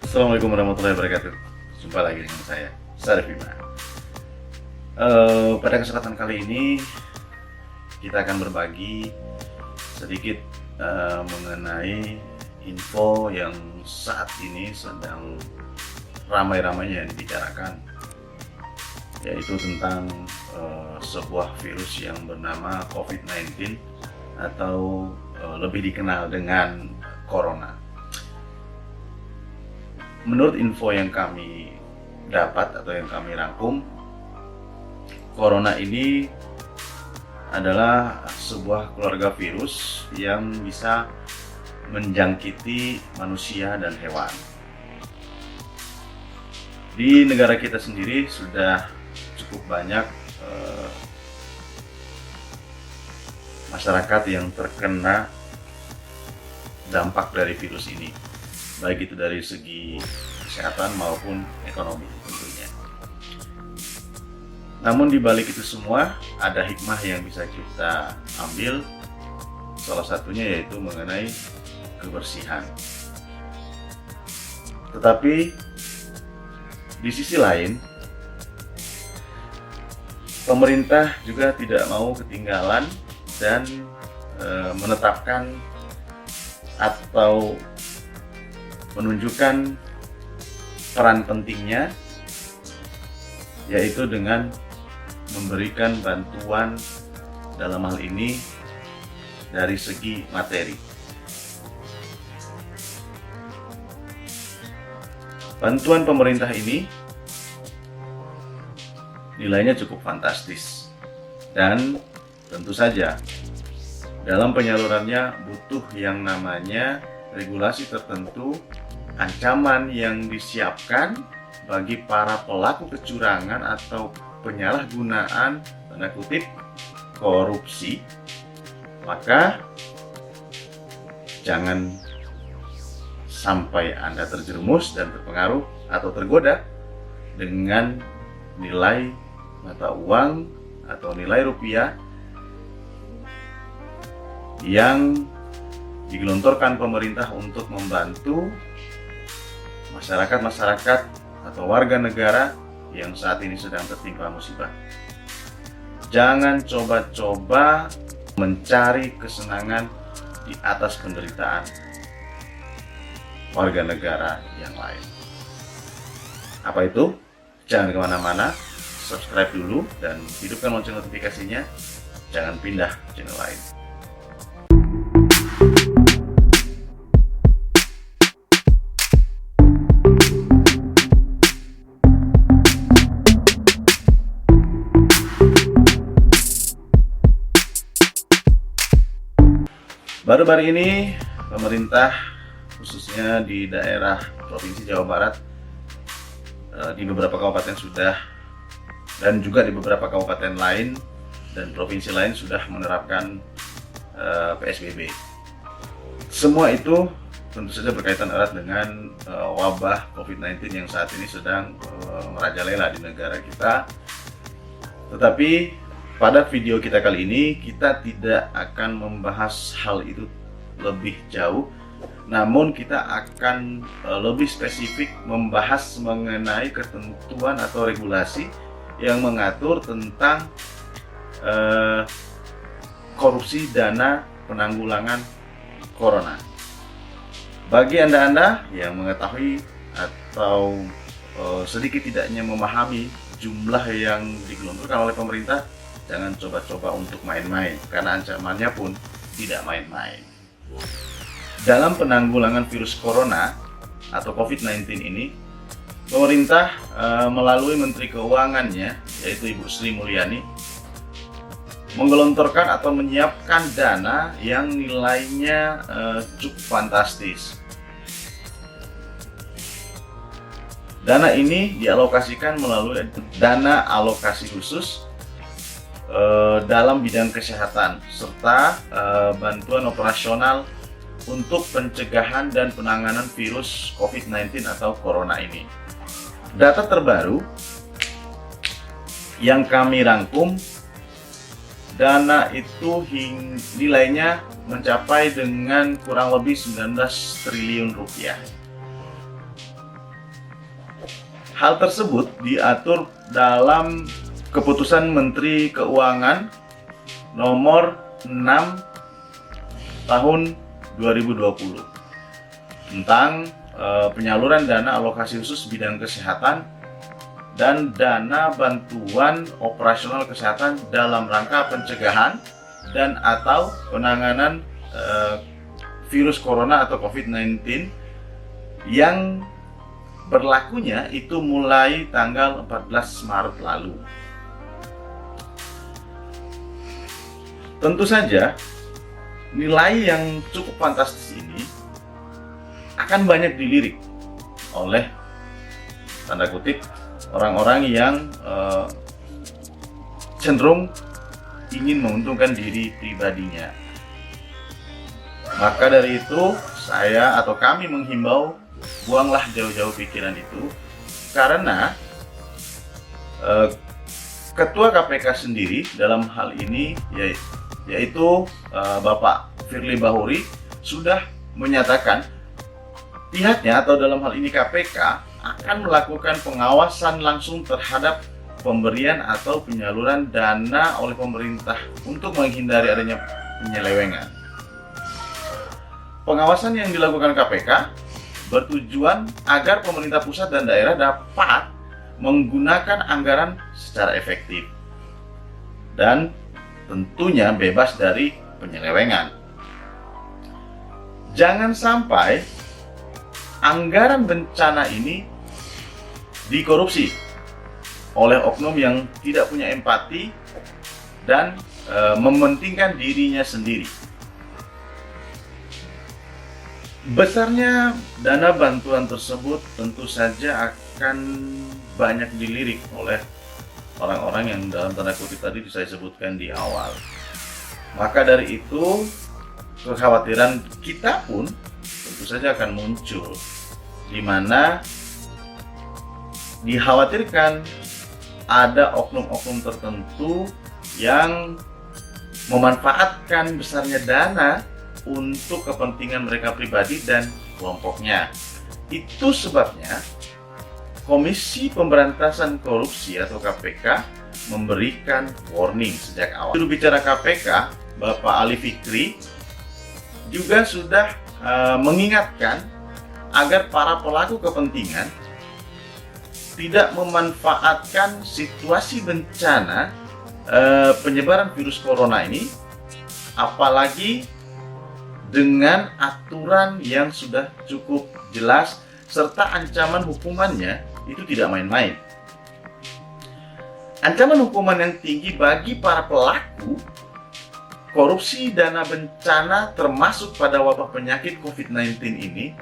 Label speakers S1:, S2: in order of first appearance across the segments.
S1: Assalamualaikum warahmatullahi wabarakatuh. Jumpa lagi dengan saya, Syarif Bima. Pada kesempatan kali ini kita akan berbagi sedikit mengenai info yang saat ini sedang ramai-ramainya dibicarakan, yaitu tentang sebuah virus yang bernama COVID-19 atau lebih dikenal dengan Corona. Menurut info yang kami dapat atau yang kami rangkum, Corona ini adalah sebuah keluarga virus yang bisa menjangkiti manusia dan hewan. Di negara kita sendiri sudah cukup banyak masyarakat yang terkena dampak dari virus ini, baik itu dari segi kesehatan maupun ekonomi tentunya. Namun di balik itu semua ada hikmah yang bisa kita ambil, salah satunya yaitu mengenai kebersihan. Tetapi di sisi lain, pemerintah juga tidak mau ketinggalan dan menetapkan atau menunjukkan peran pentingnya, yaitu dengan memberikan bantuan dalam hal ini dari segi materi. Bantuan pemerintah ini nilainya cukup fantastis dan tentu saja dalam penyalurannya butuh yang namanya regulasi tertentu, ancaman yang disiapkan bagi para pelaku kecurangan atau penyalahgunaan tanda kutip korupsi. Maka jangan sampai Anda terjerumus dan terpengaruh atau tergoda dengan nilai mata uang atau nilai rupiah yang digelontorkan pemerintah untuk membantu masyarakat atau warga negara yang saat ini sedang tertimpa musibah. Jangan coba-coba mencari kesenangan di atas penderitaan warga negara yang lain. Apa itu? Jangan kemana-mana, subscribe dulu dan hidupkan lonceng notifikasinya. Jangan pindah channel lain. Baru-baru ini pemerintah khususnya di daerah Provinsi Jawa Barat di beberapa kabupaten sudah, dan juga di beberapa kabupaten lain dan provinsi lain sudah menerapkan PSBB. Semua itu tentu saja berkaitan erat dengan wabah COVID-19 yang saat ini sedang merajalela di negara kita. Tetapi pada video kita kali ini, kita tidak akan membahas hal itu lebih jauh, namun kita akan lebih spesifik membahas mengenai ketentuan atau regulasi yang mengatur tentang korupsi dana penanggulangan Corona. Bagi Anda yang mengetahui atau sedikit tidaknya memahami jumlah yang digelontorkan oleh pemerintah, jangan coba-coba untuk main-main, karena ancamannya pun tidak main-main. Dalam penanggulangan virus Corona atau COVID-19 ini, pemerintah melalui Menteri Keuangannya, yaitu Ibu Sri Mulyani, menggelontorkan atau menyiapkan dana yang nilainya cukup fantastis. Dana ini dialokasikan melalui dana alokasi khusus dalam bidang kesehatan serta bantuan operasional untuk pencegahan dan penanganan virus COVID-19 atau Corona ini. Data terbaru yang kami rangkum dana itu nilainya mencapai dengan kurang lebih 19 triliun rupiah. Hal tersebut diatur dalam Keputusan Menteri Keuangan nomor 6 tahun 2020 tentang penyaluran dana alokasi khusus bidang kesehatan dan dana bantuan operasional kesehatan dalam rangka pencegahan dan atau penanganan virus corona atau COVID-19 yang berlakunya itu mulai tanggal 14 Maret lalu. Tentu saja nilai yang cukup fantastis ini akan banyak dilirik oleh tanda kutip orang-orang yang cenderung ingin menguntungkan diri pribadinya. Maka dari itu saya atau kami menghimbau, buanglah jauh-jauh pikiran itu, karena Ketua KPK sendiri dalam hal ini yaitu Bapak Firly Bahuri sudah menyatakan pihaknya atau dalam hal ini KPK akan melakukan pengawasan langsung terhadap pemberian atau penyaluran dana oleh pemerintah untuk menghindari adanya penyelewengan. Pengawasan yang dilakukan KPK bertujuan agar pemerintah pusat dan daerah dapat menggunakan anggaran secara efektif dan tentunya bebas dari penyelewengan. Jangan sampai anggaran bencana ini dikorupsi oleh oknum yang tidak punya empati dan mementingkan dirinya sendiri. Besarnya dana bantuan tersebut tentu saja akan banyak dilirik oleh orang-orang yang dalam tanda kutip tadi saya sebutkan di awal. Maka dari itu, kekhawatiran kita pun tentu saja akan muncul, di mana dikhawatirkan ada oknum-oknum tertentu yang memanfaatkan besarnya dana untuk kepentingan mereka pribadi dan kelompoknya. Itu sebabnya Komisi Pemberantasan Korupsi atau KPK memberikan warning sejak awal. Juru bicara KPK, Bapak Ali Fikri, juga sudah mengingatkan agar para pelaku kepentingan tidak memanfaatkan situasi bencana penyebaran virus corona ini, apalagi dengan aturan yang sudah cukup jelas serta ancaman hukumannya itu tidak main-main. Ancaman hukuman yang tinggi bagi para pelaku korupsi dana bencana termasuk pada wabah penyakit COVID-19 ini,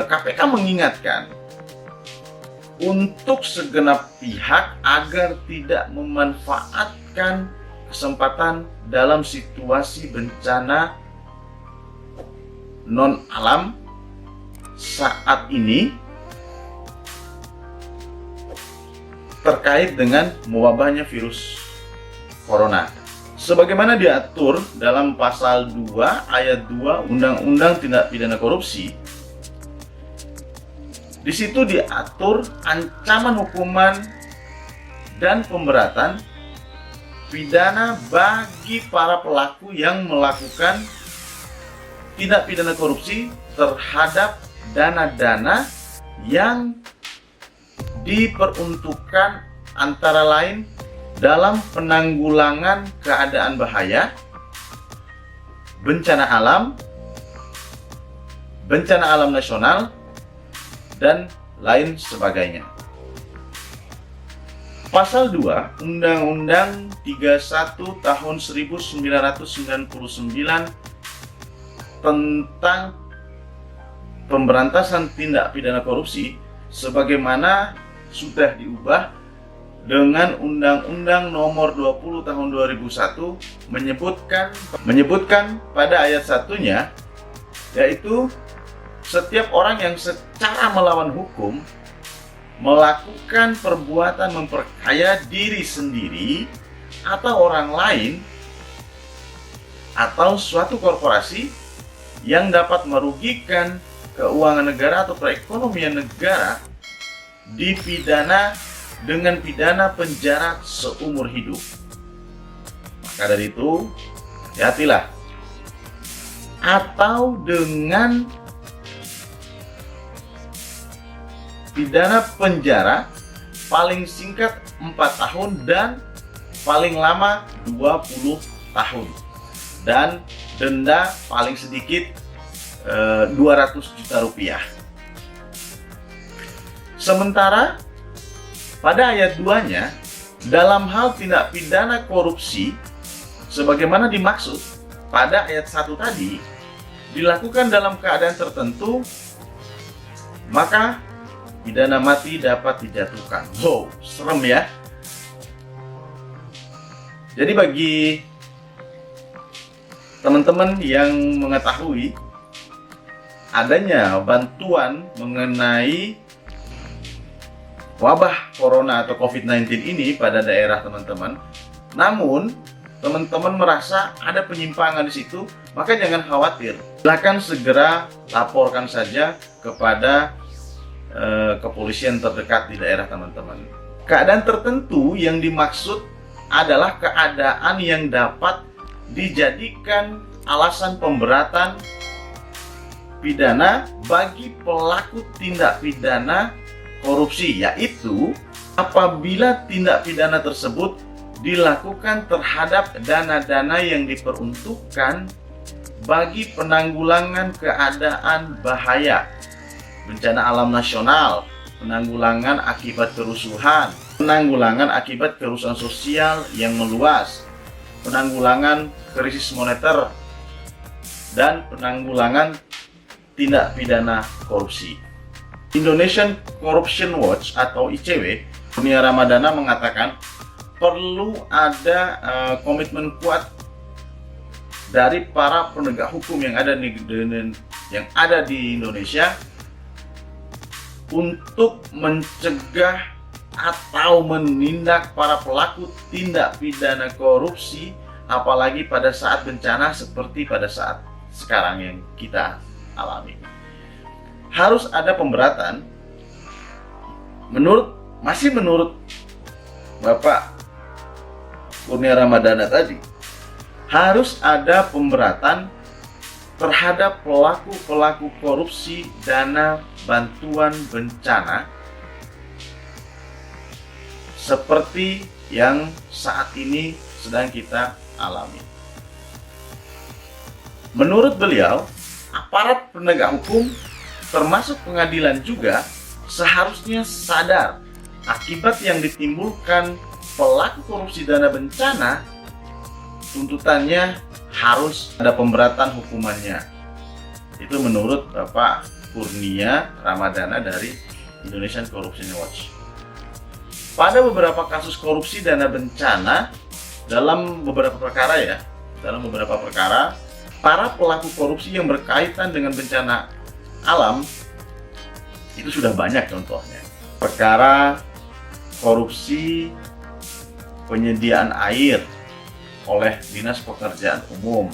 S1: KPK mengingatkan untuk segenap pihak agar tidak memanfaatkan kesempatan dalam situasi bencana non-alam saat ini terkait dengan mewabahnya virus corona. Sebagaimana diatur dalam pasal 2 ayat 2 Undang-Undang Tindak Pidana Korupsi, di situ diatur ancaman hukuman dan pemberatan pidana bagi para pelaku yang melakukan tindak pidana korupsi terhadap dana-dana yang diperuntukkan antara lain dalam penanggulangan keadaan bahaya, bencana alam nasional, dan lain sebagainya. Pasal 2 Undang-Undang 31 tahun 1999 tentang pemberantasan tindak pidana korupsi sebagaimana sudah diubah dengan Undang-Undang nomor 20 tahun 2001 menyebutkan pada ayat 1-nya, yaitu setiap orang yang secara melawan hukum melakukan perbuatan memperkaya diri sendiri atau orang lain atau suatu korporasi yang dapat merugikan keuangan negara atau perekonomian negara dipidana dengan pidana penjara seumur hidup. Maka dari itu, hati-hatilah. Atau dengan pidana penjara paling singkat 4 tahun dan paling lama 20 tahun. Dan denda paling sedikit 200 juta rupiah. Sementara pada ayat 2-nya, dalam hal tindak pidana korupsi sebagaimana dimaksud pada ayat 1 tadi, dilakukan dalam keadaan tertentu, maka pidana mati dapat dijatuhkan. Wow, serem ya. Jadi bagi teman-teman yang mengetahui adanya bantuan mengenai wabah corona atau COVID-19 ini pada daerah teman-teman, namun teman-teman merasa ada penyimpangan di situ, maka jangan khawatir. Silakan segera laporkan saja kepada kepolisian terdekat di daerah teman-teman. Keadaan tertentu yang dimaksud adalah keadaan yang dapat dijadikan alasan pemberatan pidana bagi pelaku tindak pidana korupsi, yaitu apabila tindak pidana tersebut dilakukan terhadap dana-dana yang diperuntukkan bagi penanggulangan keadaan bahaya, bencana alam nasional, penanggulangan akibat kerusuhan, penanggulangan akibat kerusuhan sosial yang meluas, penanggulangan krisis moneter, dan penanggulangan tindak pidana korupsi. Indonesian Corruption Watch atau ICW, Kurnia Ramadana mengatakan perlu ada komitmen kuat dari para penegak hukum yang ada di Indonesia untuk mencegah atau menindak para pelaku tindak pidana korupsi, apalagi pada saat bencana seperti pada saat sekarang yang kita alami. Harus ada pemberatan. Menurut Bapak Kurnia Ramadana tadi, harus ada pemberatan terhadap pelaku-pelaku korupsi dana bantuan bencana seperti yang saat ini sedang kita alami. Menurut beliau, aparat penegak hukum termasuk pengadilan juga seharusnya sadar akibat yang ditimbulkan pelaku korupsi dana bencana, tuntutannya harus ada pemberatan hukumannya. Itu menurut Bapak Kurnia Ramadana dari Indonesian Corruption Watch. Pada beberapa kasus korupsi dana bencana, dalam beberapa perkara, para pelaku korupsi yang berkaitan dengan bencana alam itu sudah banyak contohnya. Perkara korupsi penyediaan air oleh Dinas Pekerjaan Umum,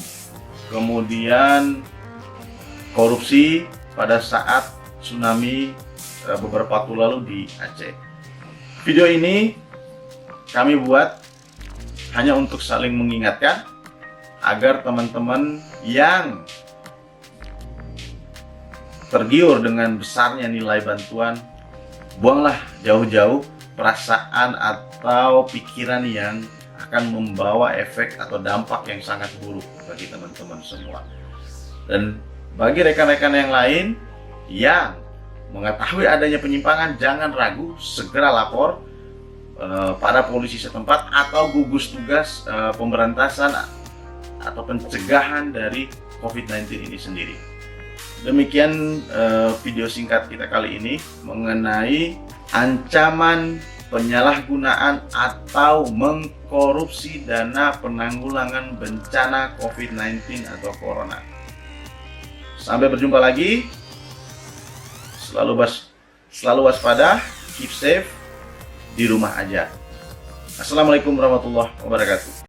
S1: kemudian korupsi pada saat tsunami beberapa waktu lalu di Aceh. Video ini kami buat hanya untuk saling mengingatkan agar teman-teman yang tergiur dengan besarnya nilai bantuan, buanglah jauh-jauh perasaan atau pikiran yang akan membawa efek atau dampak yang sangat buruk bagi teman-teman semua. Dan bagi rekan-rekan yang lain yang mengetahui adanya penyimpangan, jangan ragu, segera lapor pada polisi setempat atau gugus tugas pemberantasan atau pencegahan dari COVID-19 ini sendiri. Demikian video singkat kita kali ini mengenai ancaman penyalahgunaan atau mengkorupsi dana penanggulangan bencana COVID-19 atau Corona. Sampai berjumpa lagi. Selalu waspada, keep safe, di rumah aja. Assalamualaikum warahmatullahi wabarakatuh.